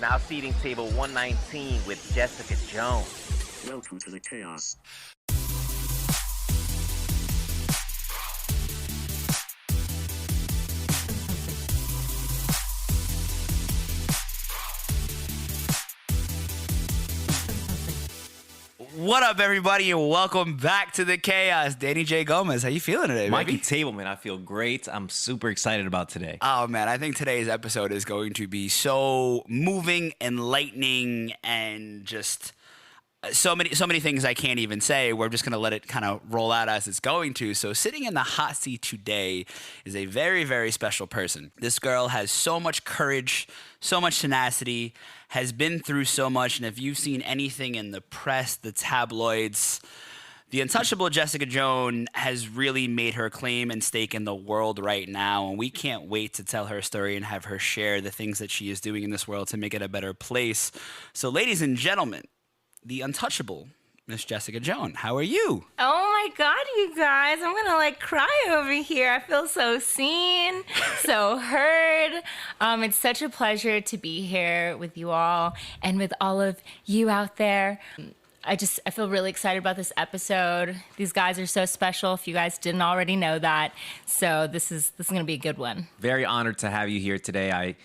Now seating table 119 with Jessica Joan. Welcome to the chaos. What up, everybody, and welcome back to the chaos. Danny J. Gomez, how you feeling today, baby? Mikey Tableman, I feel great. I'm super excited about today. Oh, man, I think today's episode is going to be so moving, enlightening, and just so many things I can't even say. We're just going to let it kind of roll out as it's going to. So sitting in the hot seat today is a very, very special person. This girl has so much courage, so much tenacity, has been through so much, and if you've seen anything in the press, the tabloids, the Untouchable Jessica Joan has really made her claim and stake in the world right now, and we can't wait to tell her story and have her share the things that she is doing in this world to make it a better place. So, ladies and gentlemen, the Untouchable Miss Jessica Joan, how are you? Oh my God, you guys, I'm gonna cry over here. I feel so seen, so heard. It's such a pleasure to be here with you all and with all of you out there. I feel really excited about this episode. These guys are so special, if you guys didn't already know that. So this is gonna be a good one. Very honored to have you here today. I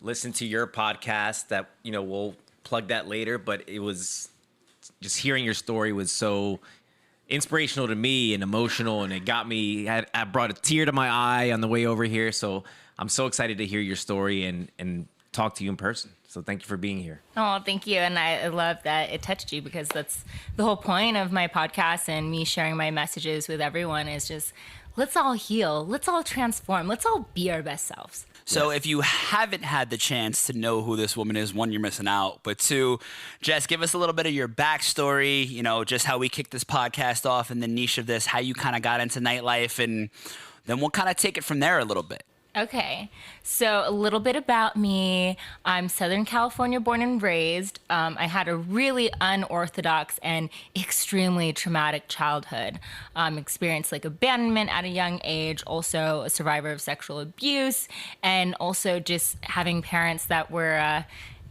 listened to your podcast that, we'll plug that later, but it was just hearing your story was so inspirational to me and emotional, and it got me, I brought a tear to my eye on the way over here. So I'm so excited to hear your story and talk to you in person. So thank you for being here. Oh, thank you. And I love that it touched you, because that's the whole point of my podcast and me sharing my messages with everyone is just, let's all heal, let's all transform, let's all be our best selves. So if you haven't had the chance to know who this woman is, one, you're missing out. But two, Jess, give us a little bit of your backstory, just how we kicked this podcast off and the niche of this, how you kind of got into nightlife, and then we'll kind of take it from there a little bit. Okay, so a little bit about me. I'm Southern California born and raised. I had a really unorthodox and extremely traumatic childhood. Experienced abandonment at a young age, also a survivor of sexual abuse, and also just having parents that were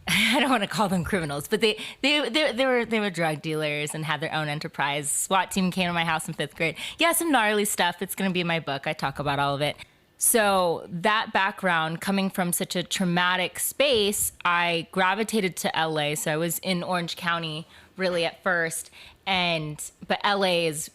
I don't want to call them criminals, but they were drug dealers and had their own enterprise. SWAT team came to my house in 5th grade. Yeah, some gnarly stuff. It's going to be in my book. I talk about all of it. So that background, coming from such a traumatic space, I gravitated to LA. So I was in Orange County really at first. But LA is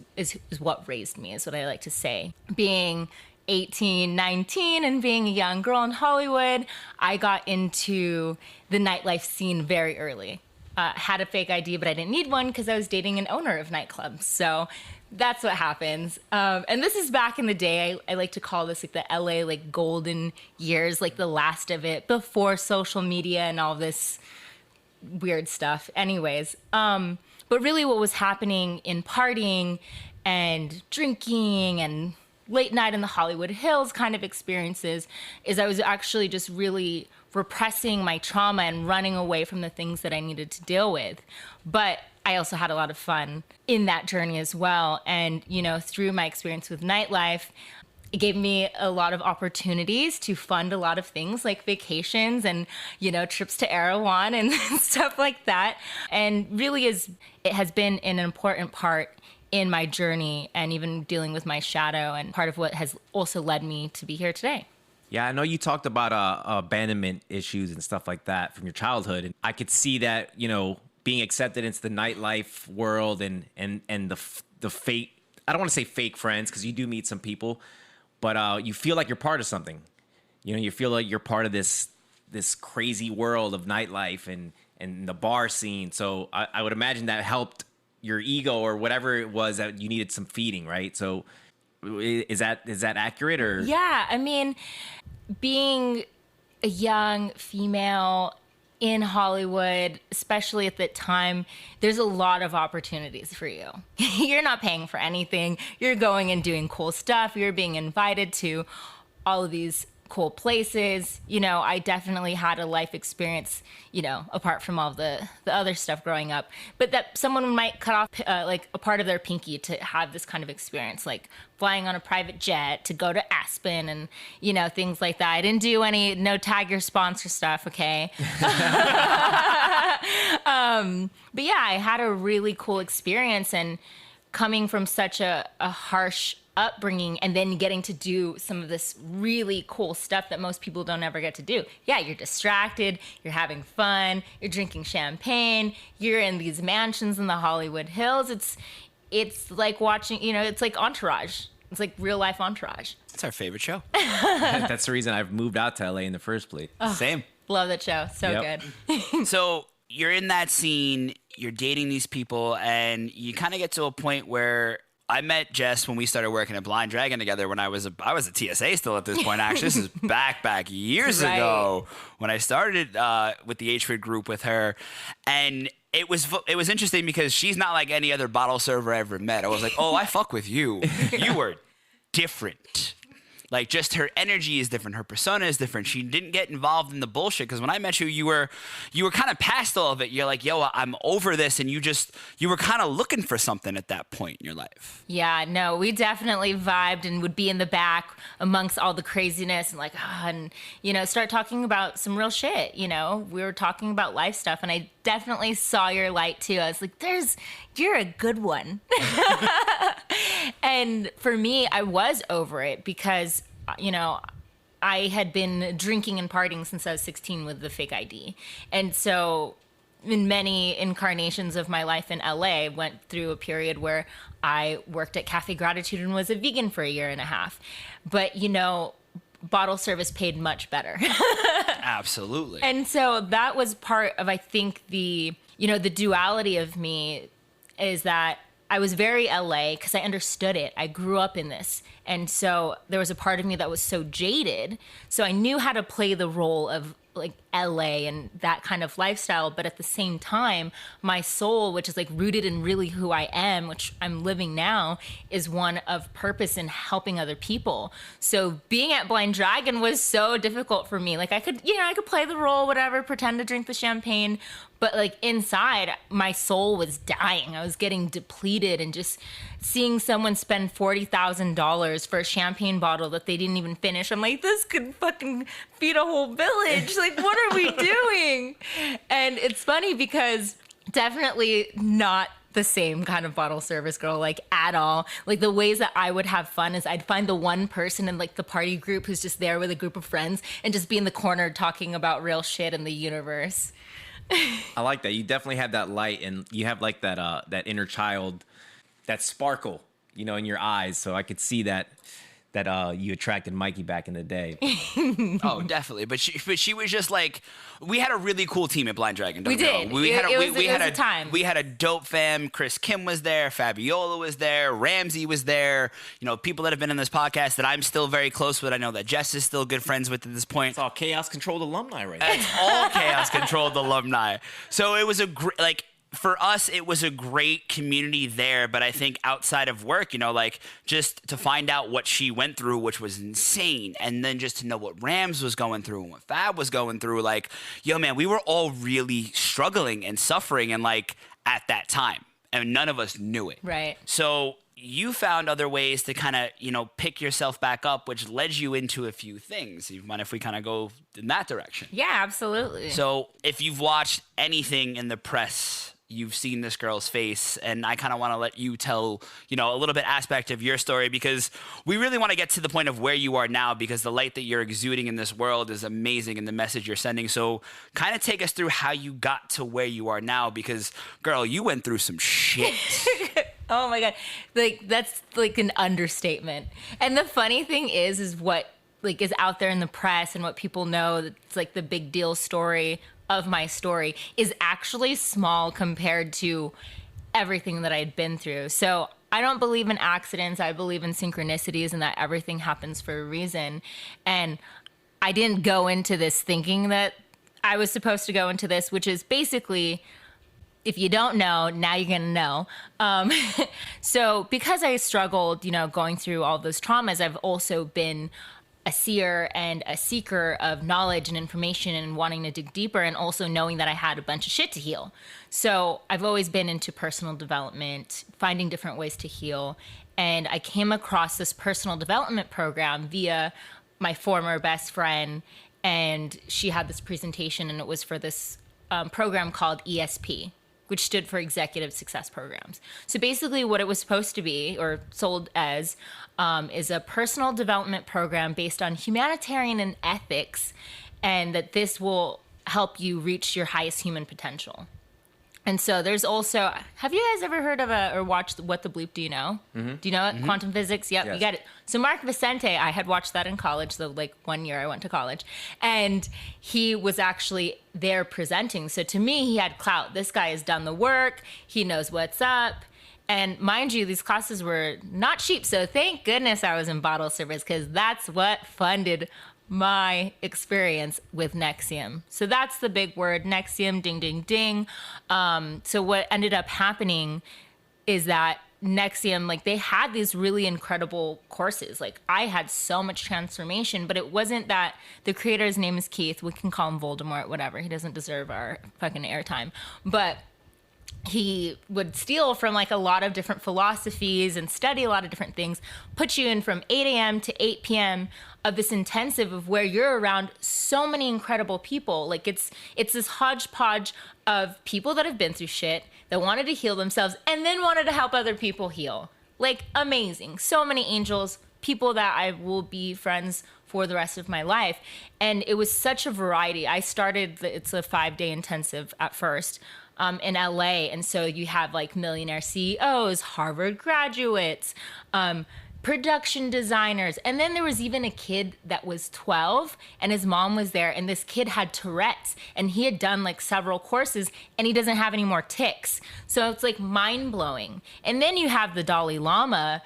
what raised me, is what I like to say. Being 18, 19, and being a young girl in Hollywood, I got into the nightlife scene very early. Had a fake ID, but I didn't need one because I was dating an owner of nightclubs. So that's what happens. And this is back in the day. I like to call this the LA golden years, the last of it before social media and all this weird stuff. Anyways, but really what was happening in partying and drinking and late night in the Hollywood Hills kind of experiences is I was actually just really repressing my trauma and running away from the things that I needed to deal with. But I also had a lot of fun in that journey as well. And, through my experience with nightlife, it gave me a lot of opportunities to fund a lot of things like vacations and, trips to Erewhon and stuff like that. And really it has been an important part in my journey and even dealing with my shadow, and part of what has also led me to be here today. Yeah, I know you talked about abandonment issues and stuff like that from your childhood. And I could see that, being accepted into the nightlife world and the fake, I don't want to say fake friends, because you do meet some people, but you feel like you're part of something. You feel like you're part of this crazy world of nightlife and the bar scene. So I would imagine that helped your ego or whatever it was that you needed some feeding, right? So is that accurate? Or yeah, I mean, being a young female in Hollywood, especially at that time, there's a lot of opportunities for you. You're not paying for anything. You're going and doing cool stuff. You're being invited to all of these cool places. I definitely had a life experience, apart from all the other stuff growing up. But that someone might cut off like a part of their pinky to have this kind of experience, like flying on a private jet to go to Aspen and, things like that. I didn't do no tag your sponsor stuff, okay? But yeah, I had a really cool experience, and coming from such a harsh upbringing and then getting to do some of this really cool stuff that most people don't ever get to do. Yeah, you're distracted, you're having fun, you're drinking champagne, you're in these mansions in the Hollywood Hills. It's like watching, it's like Entourage. It's like real life Entourage. It's our favorite show. That's the reason I've moved out to LA in the first place. Oh, Same. Love that show. So Yep. good. So you're in that scene, you're dating these people, and you kind of get to a point where I met Jess when we started working at Blind Dragon together when I was a TSA still at this point. Actually, this is back years ago when I started with the H-Ford group with her. And it was interesting because she's not like any other bottle server I ever met. I was like, oh, I fuck with you. You were different. Like, just her energy is different. Her persona is different. She didn't get involved in the bullshit. Because when I met you, you were kind of past all of it. You're like, yo, I'm over this. And you were kind of looking for something at that point in your life. Yeah, no, we definitely vibed and would be in the back amongst all the craziness and like, start talking about some real shit. We were talking about life stuff, and I definitely saw your light too. I was like, you're a good one. And for me, I was over it because, I had been drinking and partying since I was 16 with the fake ID. And so in many incarnations of my life in LA, went through a period where I worked at Cafe Gratitude and was a vegan for a year and a half. But, bottle service paid much better. Absolutely. And so that was part of, I think, the duality of me is that I was very LA because I understood it. I grew up in this. And so there was a part of me that was so jaded. So I knew how to play the role of like LA and that kind of lifestyle. But at the same time, my soul, which is like rooted in really who I am, which I'm living now, is one of purpose in helping other people. So being at Blind Dragon was so difficult for me. Like I could play the role, whatever, pretend to drink the champagne. But like inside, my soul was dying. I was getting depleted, and just seeing someone spend $40,000 for a champagne bottle that they didn't even finish. I'm like, this could fucking feed a whole village. Like, what are we doing? And it's funny because definitely not the same kind of bottle service girl, like at all. Like the ways that I would have fun is I'd find the one person in like the party group who's just there with a group of friends and just be in the corner talking about real shit in the universe. I like that. You definitely have that light, and you have like that inner child, that sparkle, in your eyes. So I could see that you attracted Mikey back in the day. Oh, definitely. But she was just like, we had a really cool team at Blind Dragon. We did. It was a time. We had a dope fam. Chris Kim was there. Fabiola was there. Ramsey was there. People that have been in this podcast that I'm still very close with. I know that Jess is still good friends with at this point. It's all Chaos Controlled alumni right now. It's all Chaos Controlled alumni. So it was a great, for us, it was a great community there, but I think outside of work, just to find out what she went through, which was insane, and then just to know what Rams was going through and what Fab was going through, like, yo, man, we were all really struggling and suffering, and at that time, and none of us knew it. Right. So you found other ways to kind of, pick yourself back up, which led you into a few things. You mind if we kind of go in that direction? Yeah, absolutely. So if you've watched anything in the press, you've seen this girl's face, and I kind of want to let you tell, a little bit aspect of your story, because we really want to get to the point of where you are now, because the light that you're exuding in this world is amazing, and the message you're sending. So kind of take us through how you got to where you are now, because girl, you went through some shit. Oh my God. Like that's like an understatement. And the funny thing is what is out there in the press and what people know, it's like the big deal story of my story is actually small compared to everything that I'd been through. So I don't believe in accidents. I believe in synchronicities and that everything happens for a reason. And I didn't go into this thinking that I was supposed to go into this, which is basically, if you don't know, now you're going to know. So because I struggled, going through all those traumas, I've also been a seer and a seeker of knowledge and information and wanting to dig deeper, and also knowing that I had a bunch of shit to heal. So I've always been into personal development, finding different ways to heal. And I came across this personal development program via my former best friend. And she had this presentation, and it was for this program called ESP, which stood for Executive Success Programs. So basically what it was supposed to be, or sold as, is a personal development program based on humanitarian and ethics, and that this will help you reach your highest human potential. And so there's also, have you guys ever heard of or watched What the Bleep Do You Know? Mm-hmm. Do you know it? Quantum physics? Yep, yes. You got it. So Mark Vicente, I had watched that in college, so like 1 year I went to college, and he was actually there presenting. So to me, he had clout. This guy has done the work. He knows what's up. And mind you, these classes were not cheap. So thank goodness I was in bottle service, because that's what funded my experience with NXIVM. So that's the big word, NXIVM, ding, ding, ding. So what ended up happening is that NXIVM, like, they had these really incredible courses. Like, I had so much transformation, but it wasn't that the creator's name is Keith. We can call him Voldemort, whatever. He doesn't deserve our fucking airtime. But he would steal from like a lot of different philosophies and study a lot of different things, put you in from 8 a.m. to 8 p.m. of this intensive of where you're around so many incredible people. Like it's this hodgepodge of people that have been through shit, that wanted to heal themselves and then wanted to help other people heal. Like amazing. So many angels, people that I will be friends for the rest of my life. And it was such a variety. I started, it's a 5-day intensive at first. In LA. And so you have like millionaire CEOs, Harvard graduates, production designers. And then there was even a kid that was 12 and his mom was there, and this kid had Tourette's and he had done like several courses and he doesn't have any more tics. So it's like mind blowing. And then you have the Dalai Lama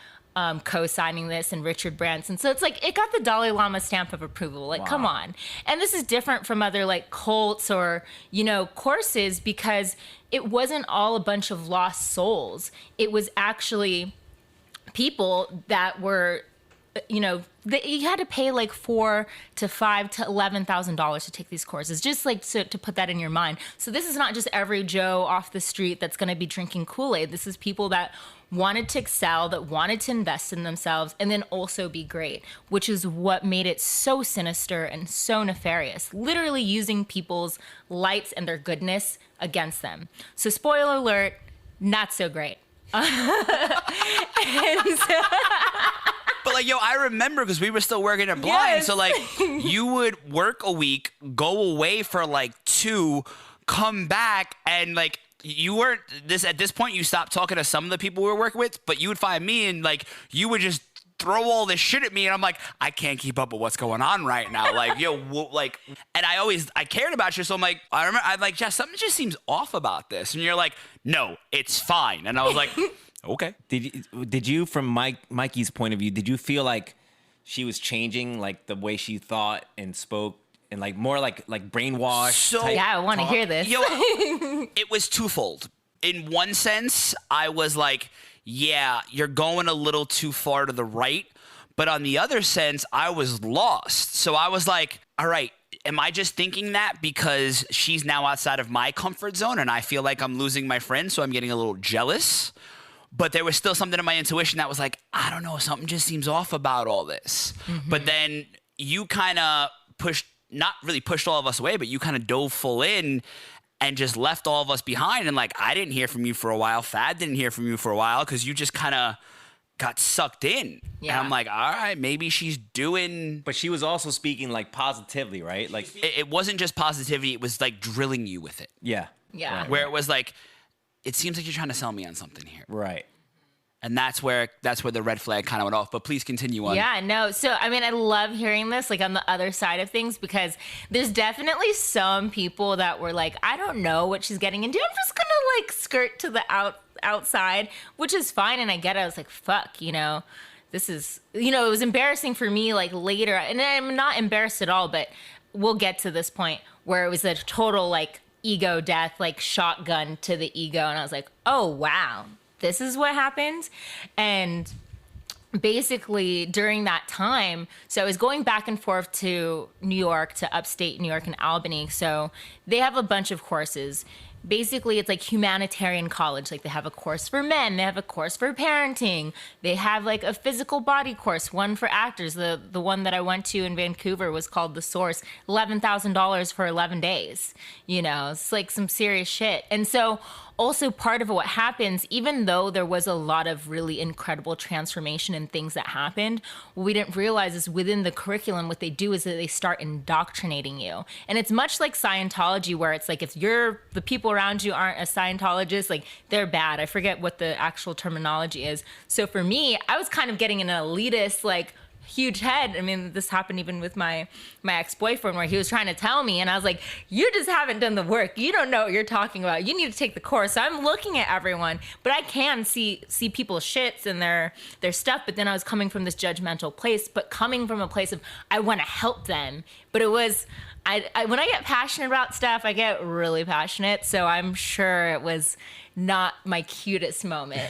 co-signing this, and Richard Branson. So it's like, it got the Dalai Lama stamp of approval. Like, wow. Come on. And this is different from other like cults or, you know, courses, because it wasn't all a bunch of lost souls. It was actually people that were, you know, you had to pay like $4,000 to $5,000 to $11,000 to take these courses, just like to put that in your mind. So this is not just every Joe off the street that's going to be drinking Kool-Aid. This is people that wanted to excel, that wanted to invest in themselves, and then also be great, which is what made it so sinister and so nefarious, literally using people's lights and their goodness against them. So spoiler alert, not so great. But like, yo, I remember because we were still working at Blind. Yes. So like, you would work a week, go away for like 2, come back, and like, you weren't at this point, you stopped talking to some of the people we were working with, but you would find me and like, you would just throw all this shit at me. And I'm like, I can't keep up with what's going on right now. Like, yo, like, and I cared about you. So I'm like, I'm like, Jess, something just seems off about this. And you're like, no, it's fine. And I was like, okay. Did you, from Mikey's point of view, did you feel like she was changing like the way she thought and spoke? And like more like brainwash. So yeah, I want to hear this. Yo, it was twofold. In one sense, I was like, yeah, you're going a little too far to the right. But on the other sense, I was lost. So I was like, all right, am I just thinking that because she's now outside of my comfort zone and I feel like I'm losing my friend, so I'm getting a little jealous? But there was still something in my intuition that was like, I don't know, something just seems off about all this. Mm-hmm. But then you kind of not really pushed all of us away, but you kind of dove full in and just left all of us behind. And like, I didn't hear from you for a while. Thad didn't hear from you for a while because you just kind of got sucked in. Yeah. And I'm like, all right, maybe she's doing. But she was also speaking like positively, right? Like it wasn't just positivity. It was like drilling you with it. Yeah. Yeah. Right. Where it was like, it seems like you're trying to sell me on something here. Right. And that's where the red flag kind of went off. But please continue on. Yeah, no. So, I mean, I love hearing this, like, on the other side of things, because there's definitely some people that were like, I don't know what she's getting into. I'm just going to, like, skirt to the outside, which is fine. And I get it. I was like, fuck, you know, this is, you know, it was embarrassing for me, like, later. And I'm not embarrassed at all, but we'll get to this point where it was a total, like, ego death, like, shotgun to the ego. And I was like, oh, wow. This is what happened. And basically during that time, so I was going back and forth to New York, to upstate New York and Albany. So they have a bunch of courses. Basically, it's like humanitarian college. Like they have a course for men, they have a course for parenting, they have like a physical body course, one for actors. The one that I went to in Vancouver was called The Source, $11,000 for 11 days. You know, it's like some serious shit. And so also part of what happens, even though there was a lot of really incredible transformation and things that happened, what we didn't realize is within the curriculum, what they do is that they start indoctrinating you. And it's much like Scientology, where it's like, if the people around you aren't a Scientologist, like they're bad. I forget what the actual terminology is. So for me, I was kind of getting an elitist, like, huge head. I mean, this happened even with my ex-boyfriend, where he was trying to tell me, and I was like, you just haven't done the work. You don't know what you're talking about. You need to take the course. So I'm looking at everyone, but I can see people's shits and their stuff. But then I was coming from this judgmental place, but coming from a place of, I want to help them. But it was, when I get passionate about stuff, I get really passionate. So I'm sure it was not my cutest moment.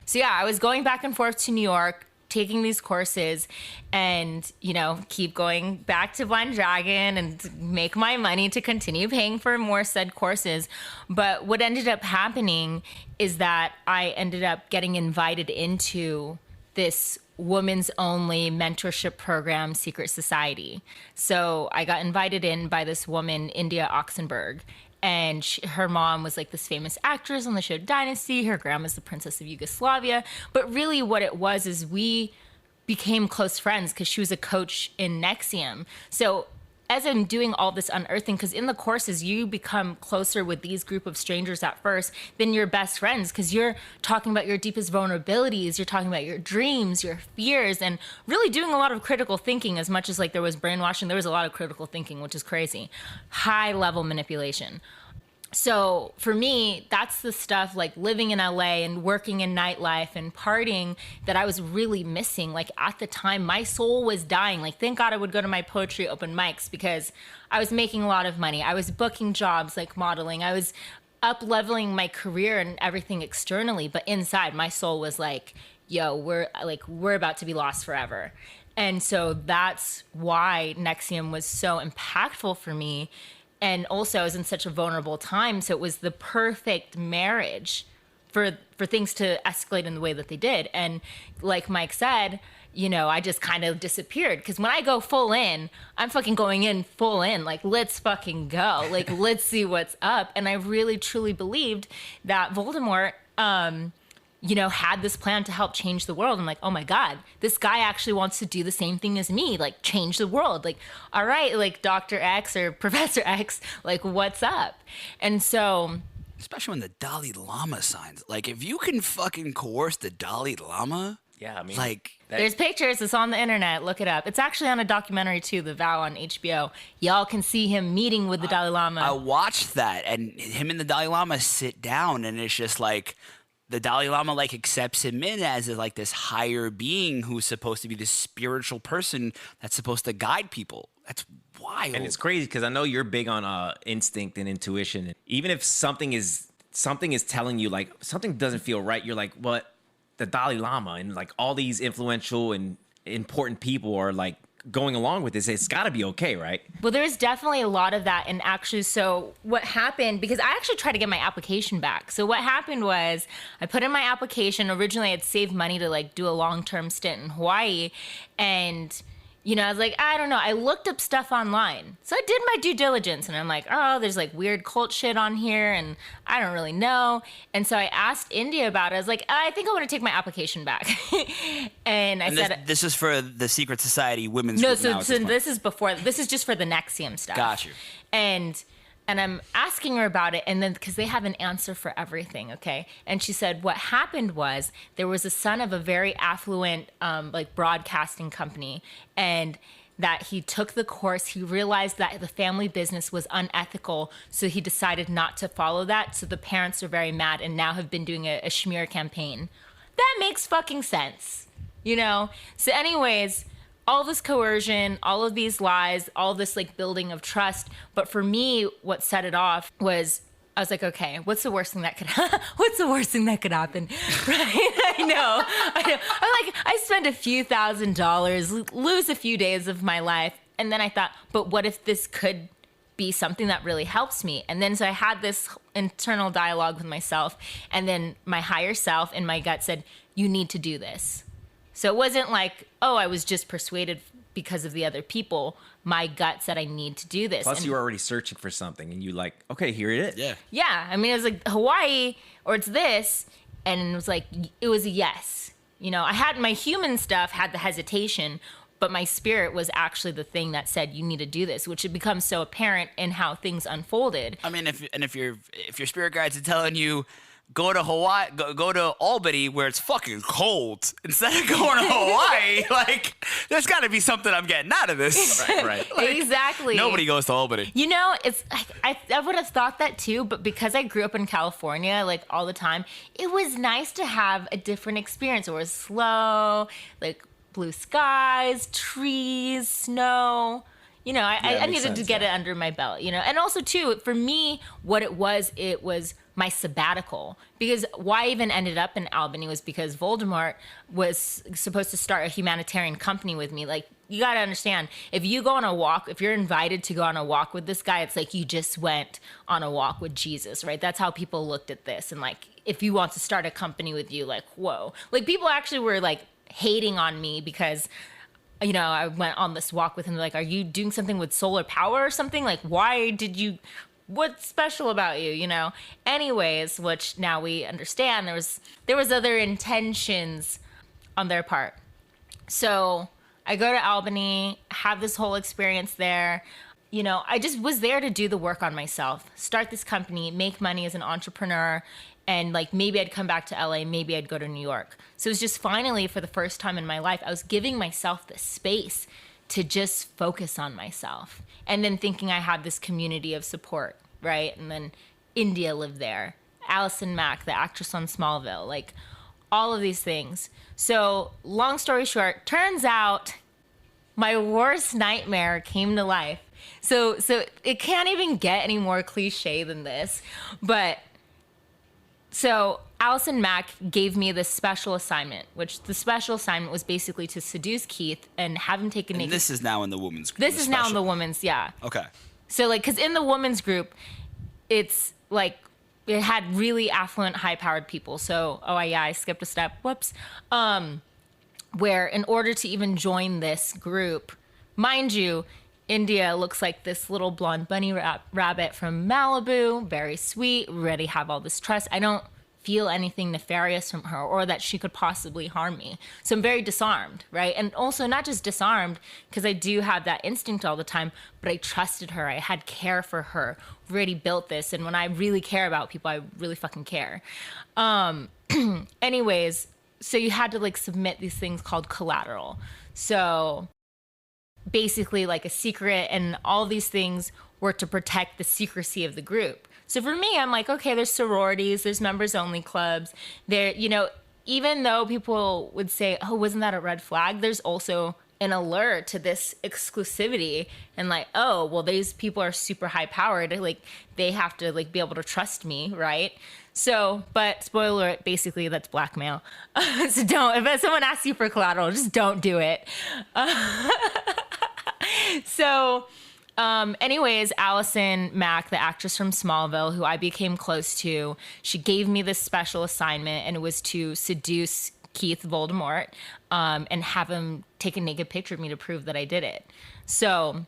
So yeah, I was going back and forth to New York, taking these courses, and, you know, keep going back to Blind Dragon and make my money to continue paying for more said courses. But what ended up happening is that I ended up getting invited into this women's only mentorship program, Secret Society. So I got invited in by this woman, India Oxenberg. And her mom was like this famous actress on the show Dynasty. Her grandma's the Princess of Yugoslavia. But really what it was is we became close friends because she was a coach in NXIVM. So as I'm doing all this unearthing, because in the courses, you become closer with these group of strangers at first than your best friends, because you're talking about your deepest vulnerabilities, you're talking about your dreams, your fears, and really doing a lot of critical thinking. As much as like there was brainwashing, there was a lot of critical thinking, which is crazy. High level manipulation. So for me, that's the stuff, like living in LA and working in nightlife and partying, that I was really missing. Like at the time, my soul was dying. Like, thank God I would go to my poetry open mics, because I was making a lot of money. I was booking jobs like modeling. I was up leveling my career and everything externally. But inside, my soul was like, yo, we're about to be lost forever. And so that's why NXIVM was so impactful for me. And also I was in such a vulnerable time. So it was the perfect marriage for things to escalate in the way that they did. And like Mike said, you know, I just kind of disappeared. Because when I go full in, I'm fucking going in full in. Like, let's fucking go. Like, let's see what's up. And I really, truly believed that Voldemort, you know, had this plan to help change the world. I'm like, oh my God, this guy actually wants to do the same thing as me, like change the world. Like, all right, like Dr. X or Professor X, like what's up? And so... Especially when the Dalai Lama signs. Like, if you can fucking coerce the Dalai Lama... Yeah, I mean... Like... There's pictures. It's on the internet. Look it up. It's actually on a documentary too, The Vow on HBO. Y'all can see him meeting with the Dalai Lama. I watched that, and him and the Dalai Lama sit down, and it's just like... The Dalai Lama like accepts him in as like this higher being who's supposed to be this spiritual person that's supposed to guide people. That's wild. And it's crazy because I know you're big on instinct and intuition. Even if something is telling you like something doesn't feel right, you're like, what? The Dalai Lama and like all these influential and important people are like going along with this. It's got to be okay, right? Well, there's definitely a lot of that. And actually, so what happened, because I actually tried to get my application back. So what happened was I put in my application. Originally, I'd saved money to like do a long-term stint in Hawaii. And, you know, I was like, I don't know. I looked up stuff online. So I did my due diligence. And I'm like, oh, there's like weird cult shit on here. And I don't really know. And so I asked India about it. I was like, I think I want to take my application back. and said... This is for the Secret Society women's No, group so, now so this is before. This is just for the NXIVM stuff. Got you. And I'm asking her about it, and then because they have an answer for everything, okay? And she said what happened was there was a son of a very affluent like broadcasting company, and that he took the course. He realized that the family business was unethical, so he decided not to follow that. So the parents are very mad and now have been doing a smear campaign. That makes fucking sense, you know? So anyways... all this coercion, all of these lies, all this like building of trust. But for me, what set it off was I was like, okay, what's the worst thing that could what's the worst thing that could happen? Right? I know. I'm like, I spend a few $1,000s, lose a few days of my life. And then I thought, but what if this could be something that really helps me? And then so I had this internal dialogue with myself, and then my higher self in my gut said, you need to do this. So it wasn't like, oh, I was just persuaded because of the other people. My gut said I need to do this. Plus, and you were already searching for something, and you like, okay, here it is. yeah, I mean, it was like Hawaii or it's this, and it was like, it was a yes. You know, I had my human stuff had the hesitation, but my spirit was actually the thing that said you need to do this, which had become so apparent in how things unfolded. I mean, if your spirit guides are telling you go to Hawaii, go to Albany where it's fucking cold instead of going to Hawaii, like there's got to be something I'm getting out of this. Right. Like, Exactly. Nobody goes to Albany. You know, it's I would have thought that too, but because I grew up in California, like all the time, it was nice to have a different experience. It was slow, like blue skies, trees, snow. You know, I makes needed sense, to get it under my belt, you know. And also, too, for me, what it was my sabbatical. Because why I even ended up in Albany was because Voldemort was supposed to start a humanitarian company with me. Like, you got to understand, if you go on a walk, if you're invited to go on a walk with this guy, it's like you just went on a walk with Jesus, right? That's how people looked at this. And, like, if you want to start a company with you, like, whoa. Like, people actually were, like, hating on me because, you know, I went on this walk with him. Like, are you doing something with solar power or something? Like, why did you, what's special about you, you know? Anyways, which now we understand there was other intentions on their part. So I go to Albany, have this whole experience there. You know, I just was there to do the work on myself, start this company, make money as an entrepreneur. And like, maybe I'd come back to LA, maybe I'd go to New York. So it was just finally, for the first time in my life, I was giving myself the space to just focus on myself. And then thinking I had this community of support, right? And then India lived there. Allison Mack, the actress on Smallville, like all of these things. So long story short, turns out my worst nightmare came to life. So it can't even get any more cliche than this, but so Allison Mack gave me this special assignment, which the special assignment was basically to seduce Keith and have him take a naked. This is now in the women's group. This is now in the women's, yeah. Okay. So like, because in the women's group, it's like, it had really affluent, high-powered people. So, I skipped a step. Whoops. Where in order to even join this group, mind you, India looks like this little blonde bunny rabbit from Malibu, very sweet, already have all this trust. I don't feel anything nefarious from her or that she could possibly harm me. So I'm very disarmed, right? And also not just disarmed because I do have that instinct all the time, but I trusted her. I had care for her, really built this. And when I really care about people, I really fucking care. Anyways, so you had to like submit these things called collateral. So basically like a secret, and all these things were to protect the secrecy of the group. So for me, I'm like, okay, there's sororities, there's members only clubs. There, you know, even though people would say, oh, wasn't that a red flag? There's also an alert to this exclusivity and like, oh, well, these people are super high powered. Like they have to like be able to trust me, right? So, but spoiler alert, basically that's blackmail. So don't, if someone asks you for collateral, just don't do it. So, anyways, Allison Mack, the actress from Smallville, who I became close to, she gave me this special assignment, and it was to seduce Keith Voldemort, and have him take a naked picture of me to prove that I did it. So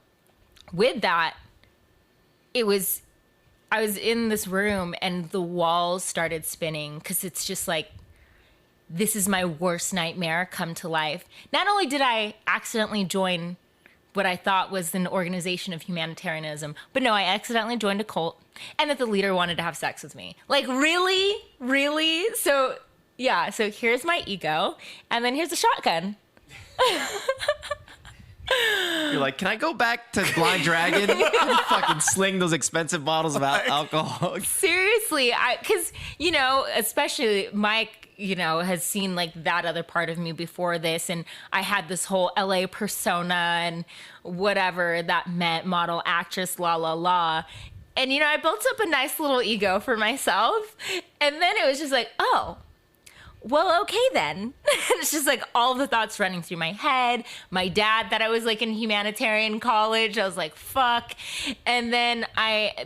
with that, I was in this room and the walls started spinning because it's just like, this is my worst nightmare come to life. Not only did I accidentally join what I thought was an organization of humanitarianism, but no, I accidentally joined a cult, and that the leader wanted to have sex with me. Like, really? Really? So, yeah, so here's my ego, and then here's a shotgun. You're like, can I go back to Blind Dragon and fucking sling those expensive bottles of alcohol? Seriously, because, you know, especially Mike, you know, has seen like that other part of me before this. And I had this whole LA persona and whatever that meant, model, actress, la, la, la. And, you know, I built up a nice little ego for myself. And then it was just like, oh, well, okay then. It's just like all the thoughts running through my head. My dad, that I was like in humanitarian college, I was like, fuck. And then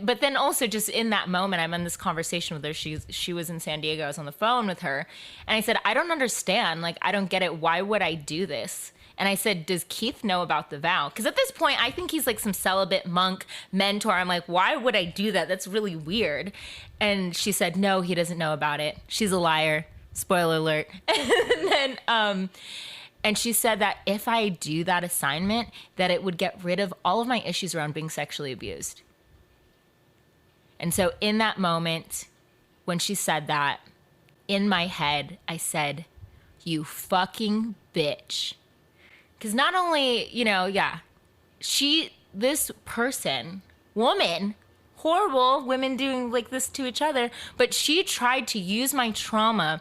but then also just in that moment, I'm in this conversation with her. She was in San Diego. I was on the phone with her. And I said, I don't understand. Like, I don't get it. Why would I do this? And I said, does Keith know about the vow? Because at this point, I think he's like some celibate monk mentor. I'm like, why would I do that? That's really weird. And she said, no, he doesn't know about it. She's a liar. Spoiler alert. And then, and she said that if I do that assignment, that it would get rid of all of my issues around being sexually abused. And so in that moment, when she said that, in my head, I said, you fucking bitch. Because not only, you know, this person, woman, horrible women doing like this to each other, but she tried to use my trauma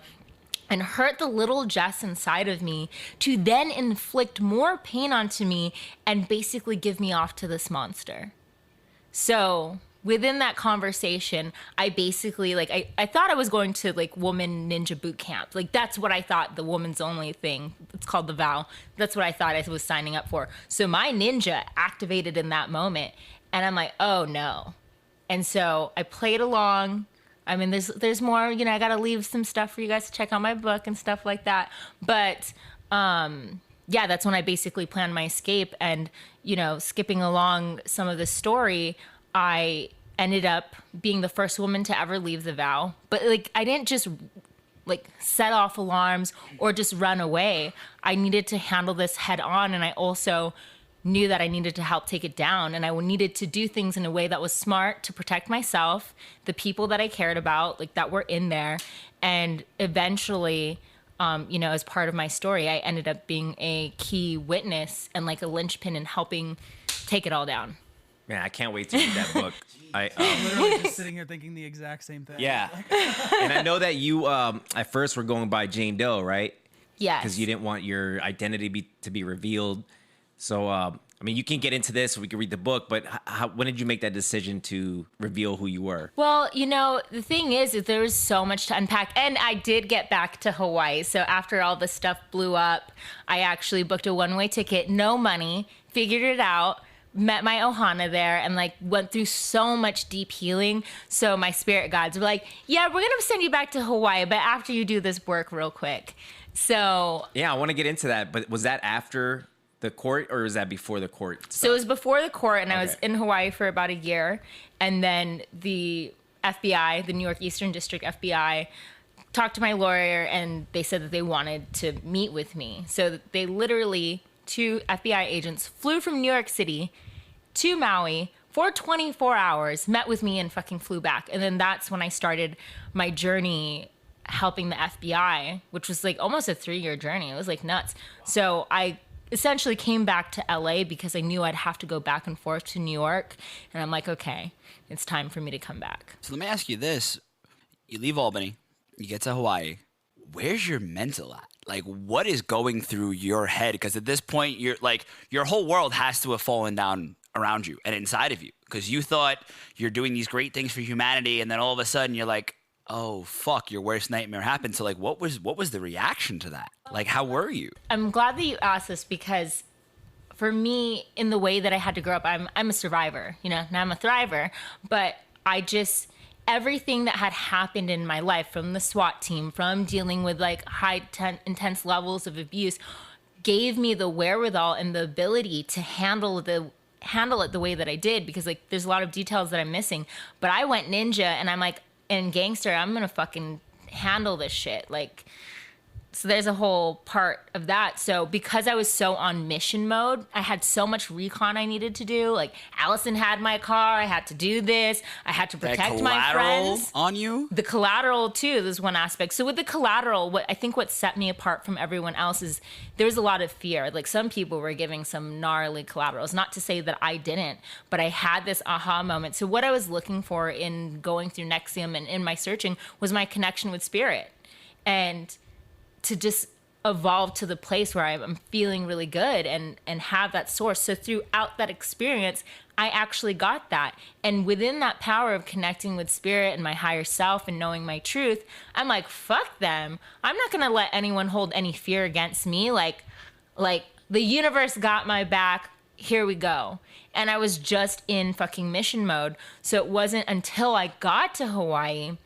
and hurt the little Jess inside of me to then inflict more pain onto me and basically give me off to this monster. So within that conversation, I basically, like, I thought I was going to, like, woman ninja boot camp. Like, that's what I thought, the woman's only thing. It's called the vow. That's what I thought I was signing up for. So my ninja activated in that moment, and I'm like, oh, no. And so I played along. I mean, there's more, you know, I got to leave some stuff for you guys to check out my book and stuff like that. But, yeah, that's when I basically planned my escape. And, you know, skipping along some of the story, I ended up being the first woman to ever leave the vow. But, like, I didn't just, like, set off alarms or just run away. I needed to handle this head on. And I also knew that I needed to help take it down. And I needed to do things in a way that was smart to protect myself, the people that I cared about, like, that were in there. And eventually, you know, as part of my story, I ended up being a key witness and like a linchpin in helping take it all down. Man, I can't wait to read that book. I'm literally just sitting here thinking the exact same thing. Yeah. And I know that you, at first, were going by Jane Doe, right? Yes. Because you didn't want your identity to be revealed. So, I mean, you can get into this, we can read the book, but when did you make that decision to reveal who you were? Well, you know, the thing is that there was so much to unpack. And I did get back to Hawaii. So after all this stuff blew up, I actually booked a one-way ticket, no money, figured it out, met my ohana there, and like went through so much deep healing. So my spirit guides were like, yeah, we're going to send you back to Hawaii, but after you do this work real quick. So yeah, I want to get into that. But was that after the court, or was that before the court stuff? So it was before the court, and I was in Hawaii for about a year. And then the FBI, the New York Eastern District FBI, talked to my lawyer, and they said that they wanted to meet with me. So they literally, 2 FBI agents flew from New York City to Maui for 24 hours, met with me, and fucking flew back. And then that's when I started my journey helping the FBI, which was like almost a 3-year journey. It was like nuts. So I essentially came back to LA because I knew I'd have to go back and forth to New York. And I'm like, okay, it's time for me to come back. So let me ask you this. You leave Albany, you get to Hawaii. Where's your mental at? Like, what is going through your head? Because at this point, you're like, your whole world has to have fallen down around you and inside of you. Because you thought you're doing these great things for humanity, and then all of a sudden you're like, oh, fuck, your worst nightmare happened. So, like, what was the reaction to that? Like, how were you? I'm glad that you asked this, because for me, in the way that I had to grow up, I'm a survivor, you know, now I'm a thriver. But everything that had happened in my life, from the SWAT team, from dealing with like intense levels of abuse, gave me the wherewithal and the ability to handle it the way that I did, because like there's a lot of details that I'm missing. But I went ninja, and I'm like, and gangster, I'm gonna fucking handle this shit. Like, so there's a whole part of that. So because I was so on mission mode, I had so much recon I needed to do. Like, Allison had my car, I had to do this, I had to protect my friends. On you? The collateral too, there's one aspect. So with the collateral, what set me apart from everyone else is there was a lot of fear. Like, some people were giving some gnarly collaterals. Not to say that I didn't, but I had this aha moment. So what I was looking for in going through NXIVM and in my searching was my connection with spirit. And to just evolve to the place where I'm feeling really good and have that source. So throughout that experience, I actually got that. And within that power of connecting with spirit and my higher self and knowing my truth, I'm like, fuck them. I'm not going to let anyone hold any fear against me. Like the universe got my back. Here we go. And I was just in fucking mission mode. So it wasn't until I got to Hawaii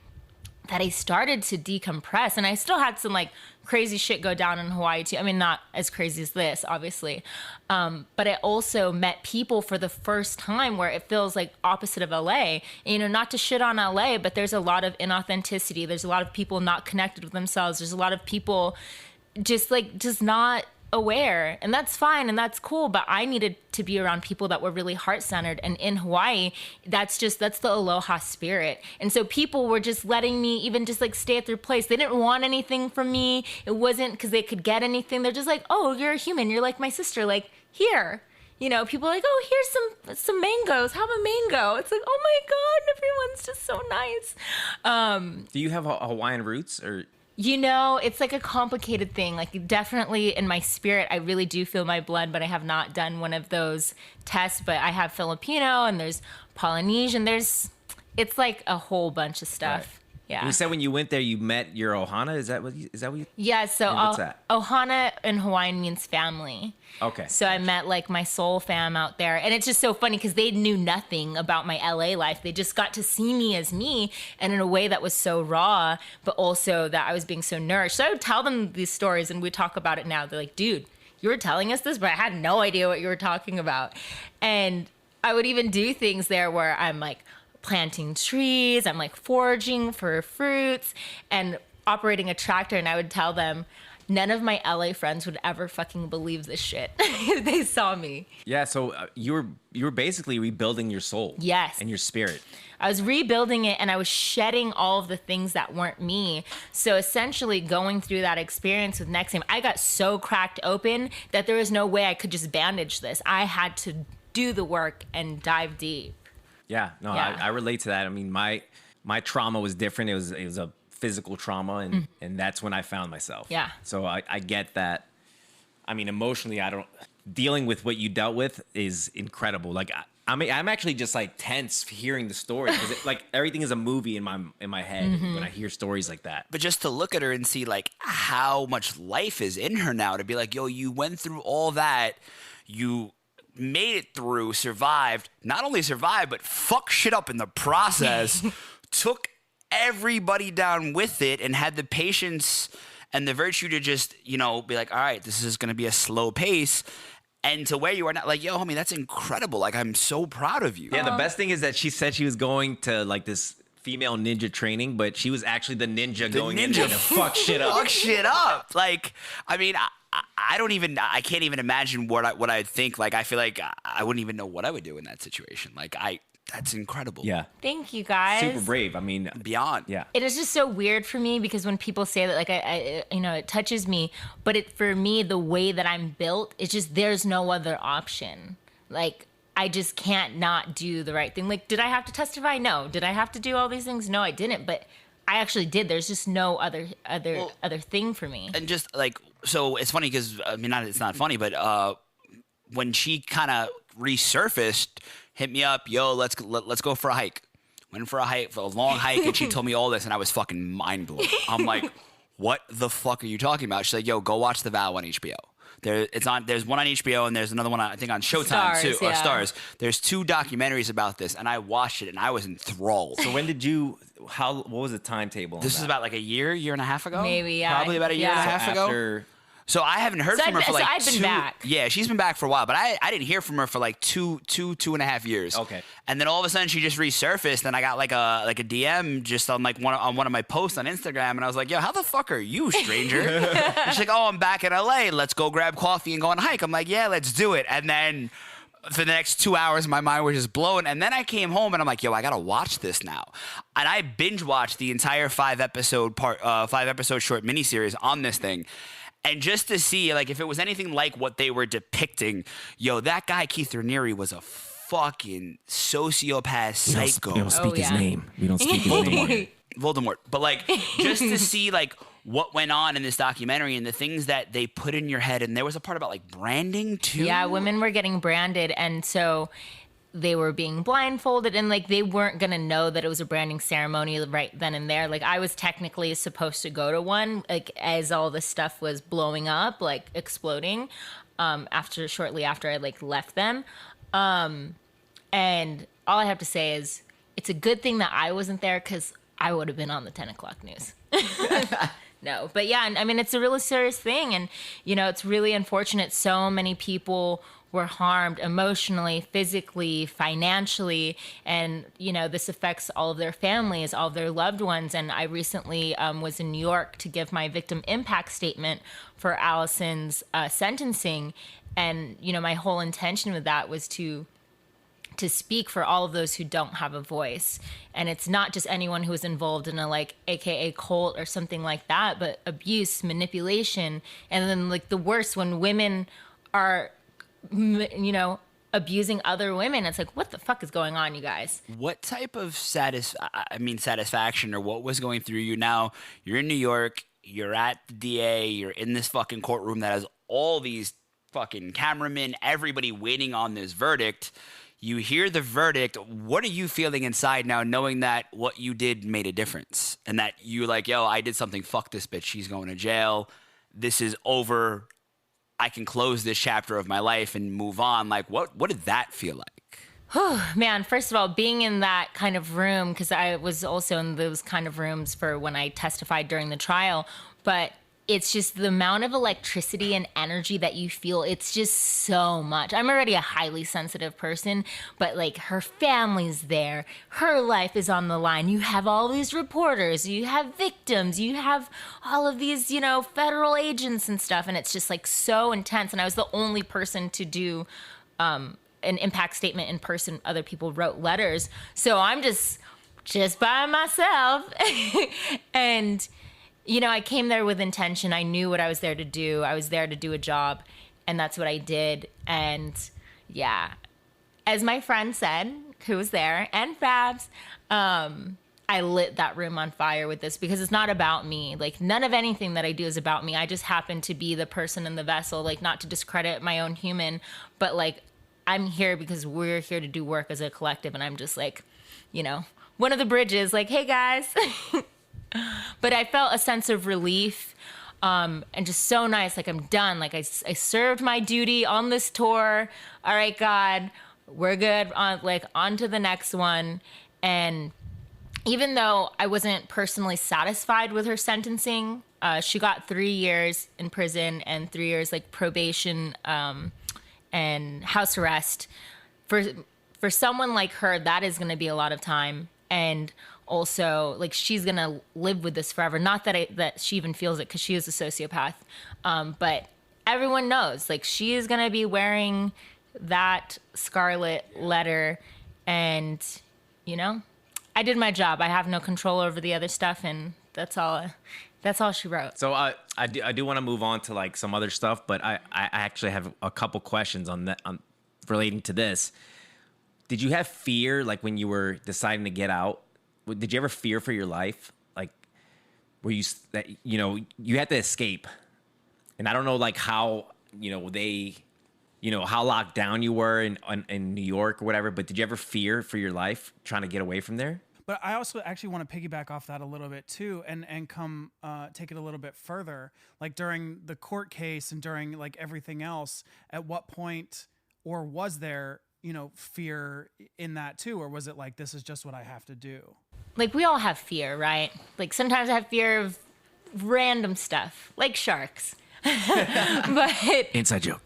that I started to decompress. And I still had some like crazy shit go down in Hawaii too. I mean, not as crazy as this, obviously. But I also met people for the first time where it feels like opposite of LA. And, you know, not to shit on LA, but there's a lot of inauthenticity. There's a lot of people not connected with themselves. There's a lot of people just not aware, and that's fine and that's cool, but I needed to be around people that were really heart-centered. And in Hawaii, that's the aloha spirit. And so people were just letting me even just like stay at their place. They didn't want anything from me. It wasn't because they could get anything. They're just like, oh, you're a human, you're like my sister, like here. You know, people are like, oh, here's some mangoes, have a mango. It's like, oh my god, everyone's just so nice. Do you have Hawaiian roots or? You know, it's like a complicated thing. Like, definitely in my spirit, I really do feel my blood, but I have not done one of those tests. But I have Filipino and there's Polynesian. It's like a whole bunch of stuff. Right. Yeah. You said when you went there, you met your ohana. Is that what you? Yeah. So what's that? Ohana in Hawaiian means family. Okay. So I met like my soul fam out there, and it's just so funny because they knew nothing about my LA life. They just got to see me as me, and in a way that was so raw, but also that I was being so nourished. So I would tell them these stories, and we talk about it now. They're like, "Dude, you were telling us this, but I had no idea what you were talking about." And I would even do things there where I'm like planting trees, I'm like foraging for fruits and operating a tractor, and I would tell them none of my LA friends would ever fucking believe this shit if they saw me. Yeah, so you were basically rebuilding your soul. Yes. And your spirit. I was rebuilding it, and I was shedding all of the things that weren't me. So essentially going through that experience with NXIVM, I got so cracked open that there was no way I could just bandage this. I had to do the work and dive deep. Yeah, no, Yeah. I relate to that. I mean, my trauma was different. It was a physical trauma, and that's when I found myself. Yeah. So I get that. I mean, emotionally, dealing with what you dealt with is incredible. Like I'm actually just like tense hearing the story because like everything is a movie in my head when I hear stories like that. But just to look at her and see like how much life is in her now, to be like, yo, you went through all that, you made it through, survived, not only survived, but fuck shit up in the process, took everybody down with it, and had the patience and the virtue to just, you know, be like, all right, this is going to be a slow pace. And to where you are now, like, yo, homie, that's incredible. Like, I'm so proud of you. Yeah, the best thing is that she said she was going to like this female ninja training, but she was actually the ninja going in there to fuck shit up. Fuck shit up. Like, I mean, I can't even imagine what I'd think. Like, I feel like I wouldn't even know what I would do in that situation. Like, that's incredible. Yeah. Thank you, guys. Super brave. I mean, Beyond. yeah. It is just so weird for me because when people say that, like, I you know, it touches me, but for me, the way that I'm built, it's just, there's no other option. Like, I just can't not do the right thing. Like, did I have to testify? No. Did I have to do all these things? No, I didn't. But I actually did. There's just no other thing for me. And just like, so it's funny because, I mean, it's not funny, but when she kind of resurfaced, hit me up, yo, let's go for a hike. Went for a long hike, and she told me all this, and I was fucking mind blown. I'm like, what the fuck are you talking about? She's like, yo, go watch The Vow on HBO. There's one on HBO, and there's another one I think on Showtime Stars, too, or yeah. Stars. There's 2 documentaries about this, and I watched it, and I was enthralled. So when did what was the timetable on This that? is about like a year and a half ago? Maybe, yeah. Probably about a year and a Yeah. half ago. After, So I haven't heard from her for So like I've been back. Yeah, she's been back for a while, but I didn't hear from her for like two and a half years. Okay. And then all of a sudden she just resurfaced, and I got like a DM just on like one of my posts on Instagram, and I was like, yo, how the fuck are you, stranger? And she's like, oh, I'm back in LA. Let's go grab coffee and go on a hike. I'm like, yeah, let's do it. And then for the next 2 hours, my mind was just blown. And then I came home and I'm like, yo, I gotta watch this now. And I binge watched the entire 5-episode short miniseries on this thing. And just to see, like, if it was anything like what they were depicting, yo, that guy Keith Raniere was a fucking sociopath psycho. We don't speak his yeah. name. We don't speak his name. Voldemort. But like, just to see like what went on in this documentary and the things that they put in your head. And there was a part about like branding too. Yeah, women were getting branded, and so they were being blindfolded, and like they weren't gonna know that it was a branding ceremony right then and there. Like I was technically supposed to go to one, like as all this stuff was blowing up, like exploding, shortly after I like left them. And all I have to say is it's a good thing that I wasn't there, because I would have been on the 10 o'clock news. No, but yeah, I mean, it's a really serious thing. And, you know, it's really unfortunate. So many people were harmed emotionally, physically, financially. And, you know, this affects all of their families, all of their loved ones. And I recently was in New York to give my victim impact statement for Allison's sentencing. And, you know, my whole intention with that was to speak for all of those who don't have a voice. And it's not just anyone who is involved in a like AKA cult or something like that, but abuse, manipulation, and then like the worst, when women are, you know, abusing other women. It's like, what the fuck is going on, you guys? What type of satisfaction, or what was going through you? Now you're in New York, you're at the DA, you're in this fucking courtroom that has all these fucking cameramen, everybody waiting on this verdict. You hear the verdict. What are you feeling inside now, knowing that what you did made a difference, and that you're like, yo, I did something. Fuck this bitch. She's going to jail. This is over. I can close this chapter of my life and move on. Like, what did that feel like? Man, first of all, being in that kind of room, because I was also in those kind of rooms for when I testified during the trial, but it's just the amount of electricity and energy that you feel. It's just so much. I'm already a highly sensitive person, but like her family's there. Her life is on the line. You have all these reporters, you have victims, you have all of these, you know, federal agents and stuff. And it's just like so intense. And I was the only person to do an impact statement in person. Other people wrote letters. So I'm just by myself. And you know, I came there with intention. I knew what I was there to do. I was there to do a job, and that's what I did. And yeah, as my friend said, who was there, and Fabs, I lit that room on fire with this, because it's not about me. Like, none of anything that I do is about me. I just happen to be the person in the vessel, like, not to discredit my own human, but like, I'm here because we're here to do work as a collective. And I'm just like, you know, one of the bridges, like, hey guys. But I felt a sense of relief, and just so nice. Like, I'm done. Like, I served my duty on this tour. All right, God, we're good. On to the next one. And even though I wasn't personally satisfied with her sentencing, she got 3 years in prison and 3 years like probation and house arrest. For someone like her, that is going to be a lot of time. And also, like, she's gonna live with this forever. Not that she even feels it, because she is a sociopath. But everyone knows, like, she is gonna be wearing that scarlet letter. And, you know, I did my job. I have no control over the other stuff, and that's all she wrote. So I do want to move on to like some other stuff, but I actually have a couple questions on that relating to this. Did you have fear, like, when you were deciding to get out? Did you ever fear for your life? Like, were you, that, you know, you had to escape, and I don't know, like, how, you know, how locked down you were in New York or whatever, but did you ever fear for your life trying to get away from there? But I also actually want to piggyback off that a little bit too, and come take it a little bit further. Like, during the court case and during like everything else, at what point, or was there, you know, fear in that too? Or was it like, this is just what I have to do? Like, we all have fear, right? Like, sometimes I have fear of random stuff, like sharks. But Inside joke.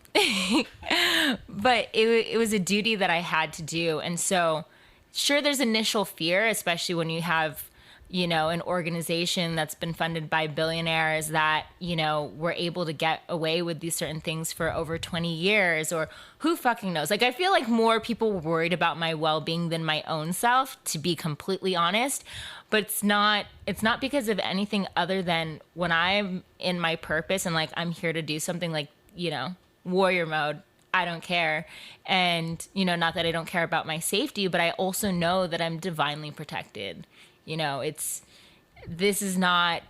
But it was a duty that I had to do. And so, sure, there's initial fear, especially when you have, you know, an organization that's been funded by billionaires that, you know, were able to get away with these certain things for over 20 years, or who fucking knows? Like, I feel like more people were worried about my well-being than my own self, to be completely honest. But it's not because of anything other than when I'm in my purpose and like, I'm here to do something, like, you know, warrior mode. I don't care. And, you know, not that I don't care about my safety, but I also know that I'm divinely protected. You know, this is not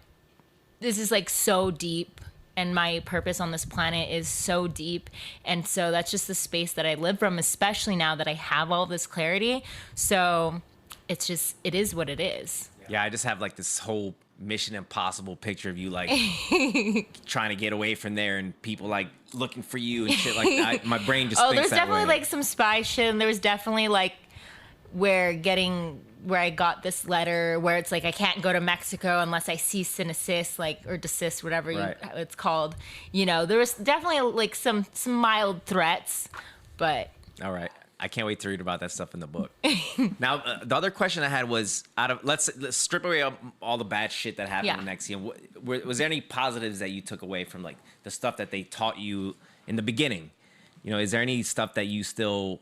this is like so deep, and my purpose on this planet is so deep. And so that's just the space that I live from, especially now that I have all this clarity. So it's just, it is what it is. Yeah, I just have like this whole Mission Impossible picture of you like trying to get away from there and people like looking for you and shit like that. My brain just thinks there's that definitely way. like some spy shit, and there was definitely like where I got this letter where it's like I can't go to Mexico unless I cease and assist, like, or desist, whatever Right. it's called. You know, there was definitely like some mild threats, but All right. I can't wait to read about that stuff in the book. Now, the other question I had was, let's strip away all the bad shit that happened in NXIVM. Was there any positives that you took away from like the stuff that they taught you in the beginning? You know, is there any stuff that you still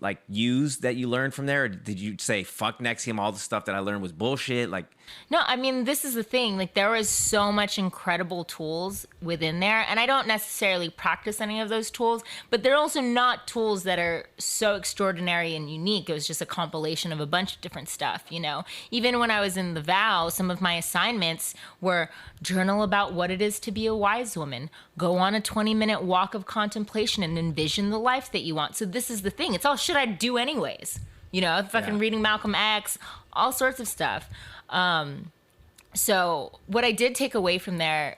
like use that you learned from there? Or did you say, fuck NXIVM, all the stuff that I learned was bullshit? Like, no, I mean, this is the thing. Like, there was so much incredible tools within there, and I don't necessarily practice any of those tools, but they're also not tools that are so extraordinary and unique. It was just a compilation of a bunch of different stuff, you know? Even when I was in the vow, some of my assignments were journal about what it is to be a wise woman, go on a 20-minute walk of contemplation and envision the life that you want. So this is the thing. It's all shit I'd do anyways. You know, fucking reading Malcolm X, all sorts of stuff. So what I did take away from there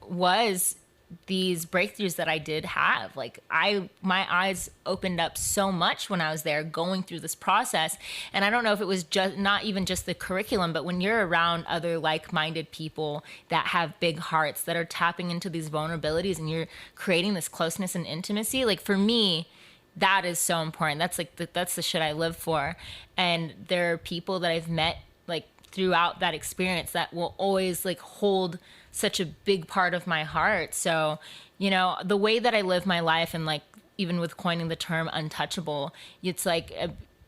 was these breakthroughs that I did have. Like my eyes opened up so much when I was there going through this process. And I don't know if it was just not even just the curriculum, but when you're around other like-minded people that have big hearts that are tapping into these vulnerabilities and you're creating this closeness and intimacy, like for me, that is so important. That's like that's the shit I live for. And there are people that I've met like throughout that experience that will always like hold such a big part of my heart. So, you know, the way that I live my life, and like even with coining the term untouchable, it's like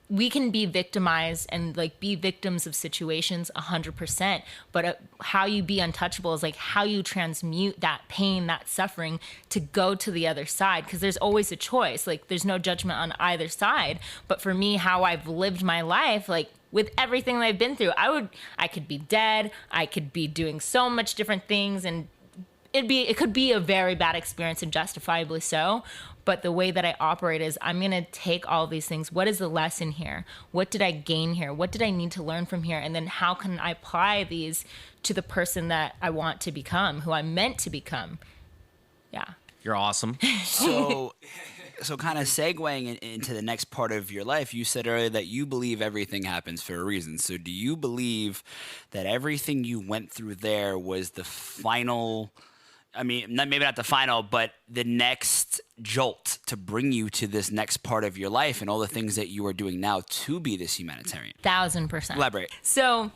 we can be victimized and like be victims of situations 100%, but how you be untouchable is like how you transmute that pain, that suffering to go to the other side. Because there's always a choice. Like there's no judgment on either side. But for me, how I've lived my life, like with everything that I've been through, I could be dead. I could be doing so much different things, and it could be a very bad experience, and justifiably so. But the way that I operate is I'm going to take all these things. What is the lesson here? What did I gain here? What did I need to learn from here? And then how can I apply these to the person that I want to become, who I'm meant to become? Yeah. you're awesome. So kind of segueing into the next part of your life, you said earlier that you believe everything happens for a reason. So do you believe that everything you went through there was the final, I mean, maybe not the final, but the next jolt to bring you to this next part of your life and all the things that you are doing now to be this humanitarian? 1000%. Elaborate. So